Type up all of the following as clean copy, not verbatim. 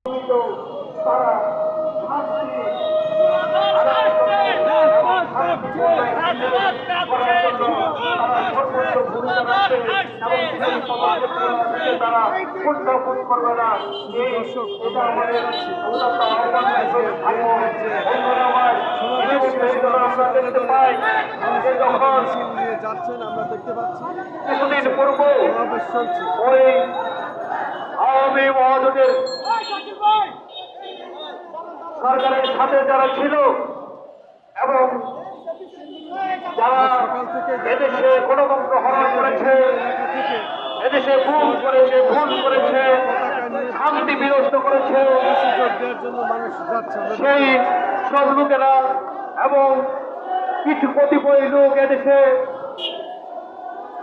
তারা শান্তি তারা পুণ্যপুণ করবে না। এটা আমাদের দেখতে পাই যখন যাচ্ছেন আমরা দেখতে পাচ্ছি কিছুদিন পূর্ব ওই আওয়ামী মহাজোটের সরকারের সাথে যারা ছিল এবং যারা এদেশে গণতন্ত্র হরণ করেছে, এদেশে ভুল করেছে শান্তি বিনষ্ট করেছে, সেই সব লোকেরা এবং কিছু কতিপয় লোক এদেশে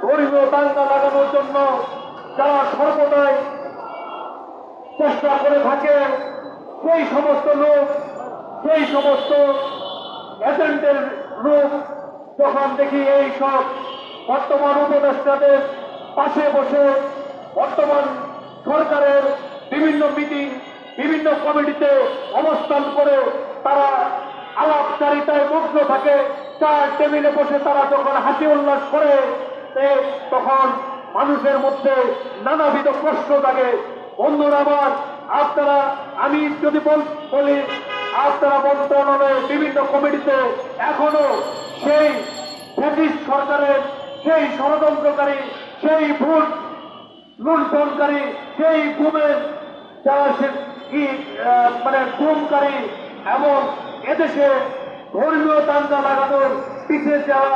ধর্মীয় দাঙ্গা লাগানোর জন্য যারা সর্বদাই চেষ্টা করে থাকে, সেই সমস্ত লোক, সেই সমস্ত এজেন্টের লোক যখন দেখি এই সব বর্তমান উপদেষ্টাদের পাশে বসে বর্তমান সরকারের বিভিন্ন মিটিং, বিভিন্ন কমিটিতে অবস্থান করে তারা আলাপচারিতায় মুগ্ধ থাকে, চার টেবিলে বসে তারা যখন হাসি উল্লাস করে, তখন মানুষের মধ্যে নানাবিধ প্রশ্ন থাকে। বন্ধুরা আমার, আপনারা, আমি যদি বলি, আপনারা মন্ত্রণালয়ে বিভিন্ন কমিটিতে এখনো সেই ব্রিটিশ সরকারের সেই ষড়যন্ত্রকারী, সেই ভোট লুণ্ঠনকারী, সেই গুমের যারা গুমকারী এবং এদেশে ধর্মীয় দাঙ্গা লাগানোর পিছিয়ে যারা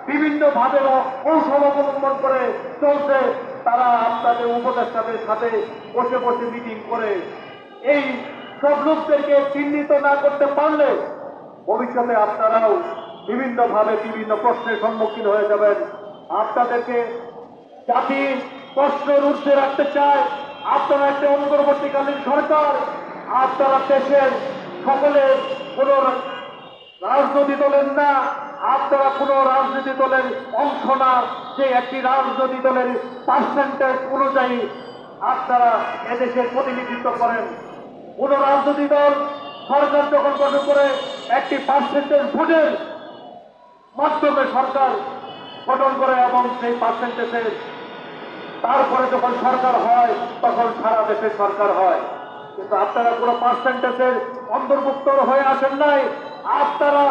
বিভিন্নভাবে কৌশল অবলম্বন করে চলছে, তারা আপনাদের উপদেষ্টাদের সাথে বসে বসে মিটিং করে এই সব লোকদেরকে চিহ্নিত না করতে পারলে ভবিষ্যতে আপনারাও বিভিন্নভাবে বিভিন্ন প্রশ্নের সম্মুখীন হয়ে যাবেন। আপনাদেরকে জাতি প্রশ্নের ঊর্ধ্বে রাখতে চায়। আপনারা একটা অন্তর্বর্তীকালীন সরকার, আপনারা দেশের সকলের কোন রাজনৈতিক দলের না, আপনারা কোন রাজনীতি দলের অংশ না, যে একটি রাজনৈতিক দলের পার্সেন্টেজ অনুযায়ী আপনারা এদেশের প্রতিনিধিত্ব করেন। কোন রাজনৈতিক দল সরকার যখন গঠন করে একটি পার্সেন্টেজ ভোটের মাধ্যমে সরকার গঠন করে এবং সেই পার্সেন্টেজের তারপরে যখন সরকার হয় তখন সারা দেশের সরকার হয়। কিন্তু আপনারা কোনো পার্সেন্টেজের অন্তর্ভুক্ত হয়ে আসেন নাই। আপনারা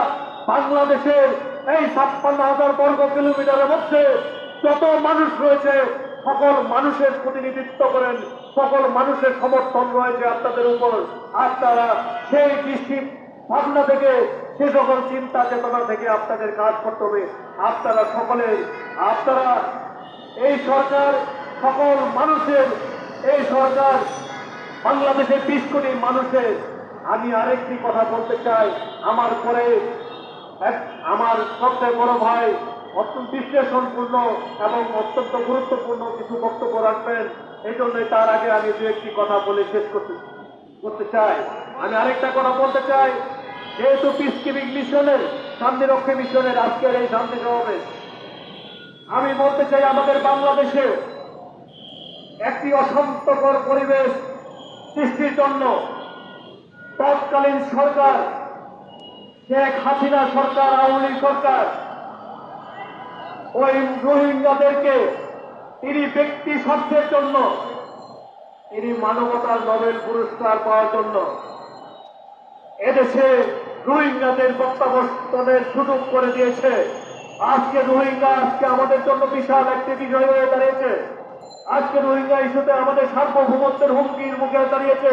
বাংলাদেশের এই 56,000 বর্গ কিলোমিটারের মধ্যে যত মানুষ রয়েছে সকল মানুষের প্রতিনিধিত্ব করেন, সকল মানুষের সমর্থন রয়েছে আপনাদের উপর। আপনারা সেই দৃষ্টি ভাবনা থেকে, সে সকল চিন্তা চেতনা থেকে আপনাদের কাজ করতে হবে। আপনারা এই সরকার সকল মানুষের, এই সরকার বাংলাদেশের 20 কোটি মানুষের। আমি আরেকটি কথা বলতে চাই, আমার পরে আমার সবচেয়ে বড় ভাই অত্যন্ত বিশ্লেষণপূর্ণ এবং অত্যন্ত গুরুত্বপূর্ণ কিছু বক্তব্য রাখবেন। এই জন্যই তার আগে আমি দু একটি কথা বলে শেষ করতে চাই। আমি আরেকটা কথা বলতে চাই, যেহেতু পিসকিপিং মিশনের, শান্তিরক্ষী মিশনের আজকের এই শান্তি সমাবেশ, আমি বলতে চাই আমাদের বাংলাদেশে একটি অশান্তকর পরিবেশ সৃষ্টির জন্য তৎকালীন সরকার, শেখ হাসিনা সরকার, আওয়ামী লীগ সরকার, ওই রোহিঙ্গাদেরকে তিনি ব্যক্তি স্বার্থের জন্য, তিনি মানবতার নোবেল পুরস্কার পাওয়ার জন্য এদেশে রোহিঙ্গাদের প্রত্যাবর্তনের সুযোগ করে দিয়েছে। আজকে রোহিঙ্গা আমাদের জন্য বিশাল একটি বিষয় হয়ে দাঁড়িয়েছে। আজকে রোহিঙ্গা ইস্যুতে আমাদের সার্বভৌমত্বের হুমকির মুখে দাঁড়িয়েছে।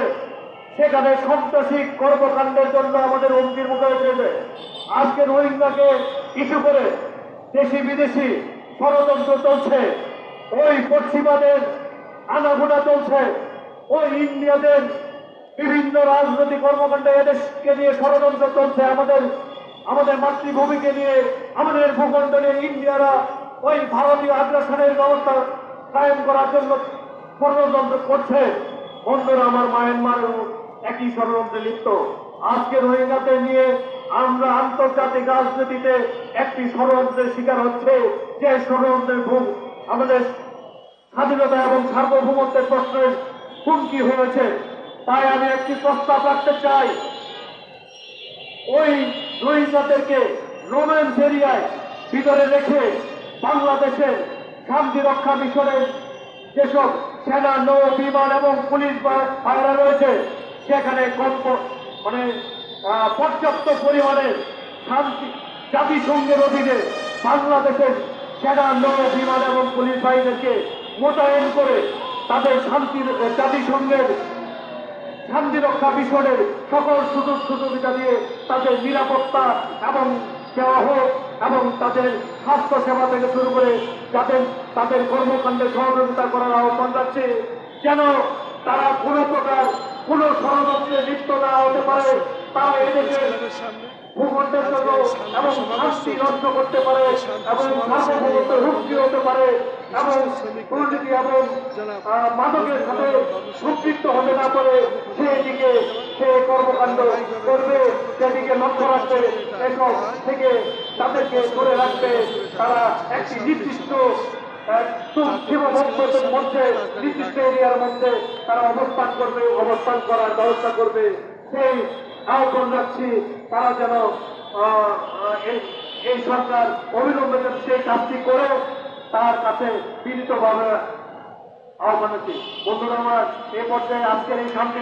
সেখানে সন্ত্রাসী কর্মকাণ্ডের জন্য আমাদের হুমকির মুখে দাঁড়িয়েছে। আজকে রোহিঙ্গাকে ইস্যু করে দেশি বিদেশি ষড়যন্ত্র চলছে, ওই পশ্চিমাদের আনাগোনা চলছে, ওই ইন্ডিয়াদের বিভিন্ন রাজনৈতিক কর্মকাণ্ড এদেশকে নিয়ে ষড়যন্ত্র চলছে। আমাদের মাতৃভূমিকে নিয়ে, আমাদের ভূখণ্ড নিয়ে ইন্ডিয়ারা ওই ভারতীয় আগ্রাসনের ব্যবস্থা কায়েম করার জন্য ষড়যন্ত্র করছে। বন্ধুরা আমার, মায়ানমারও একই ষড়যন্ত্রে লিপ্ত। আজকে রোহিঙ্গাদের নিয়ে আমরা আন্তর্জাতিক রাজনীতিতে একটি ষড়যন্ত্রের শিকার হচ্ছে, যে ষড়যন্ত্রের আমাদের স্বাধীনতা এবং সার্বভৌমত্বের প্রশ্নের হুমকি হয়েছে। তাই আমি একটি প্রস্তাব রাখতে চাই, ওই রোহিঙ্গাদেরকে রোম্যান্স এরিয়ায় ভিতরে রেখে বাংলাদেশের শান্তি রক্ষা মিশনের যেসব সেনা, নৌ, বিমান এবং পুলিশ বাহিনী রয়েছে সেখানে পর্যাপ্ত পরিমাণে শান্তি জাতিসংঘের অধীনে বাংলাদেশের সেনা, নৌ, বিমান এবং পুলিশ বাহিনীকে মোতায়েন করে তাদের জাতিসংঘের শান্তি রক্ষা মিশনের সকল সুযোগ সুবিধা দিয়ে তাদের নিরাপত্তা এবং দেওয়া হোক এবং তাদের স্বাস্থ্য সেবা থেকে শুরু করে যাদের তাদের কর্মকাণ্ডে সহযোগিতা করার আহ্বান যাচ্ছে, যেন তারা কোনো প্রকার কোনো ষড়যন্ত্রে লিপ্ত না হতে পারে, তারা এদেশের ভূখণ্ডের জন্য এবং শান্তি নষ্ট করতে পারে এবং সার্বভৌমত্ব হুমকি হতে পারে এবং দুর্নীতি এবং মাদকের সাথে সম্পৃক্ত হতে না পারে সেদিকে সে কর্মকাণ্ড করবে, সেদিকে লক্ষ্য রাখবে, এসব থেকে তাদেরকে ধরে রাখবে। তারা একটি নির্দিষ্ট সীমাবদ্ধতার মধ্যে নির্দিষ্ট এরিয়ার মধ্যে তারা অবস্থান করবে, অবস্থান করার ব্যবস্থা করবে। সেই আহ্বান রাখছি তারা যেন এই সরকার অবিলম্বে যেন সেই কাজটি করে তার কাছে বিনীতভাবে আহ্বান রাখছি। বন্ধুরা আমার, এই পর্যায়ে আজকের এই শান্তি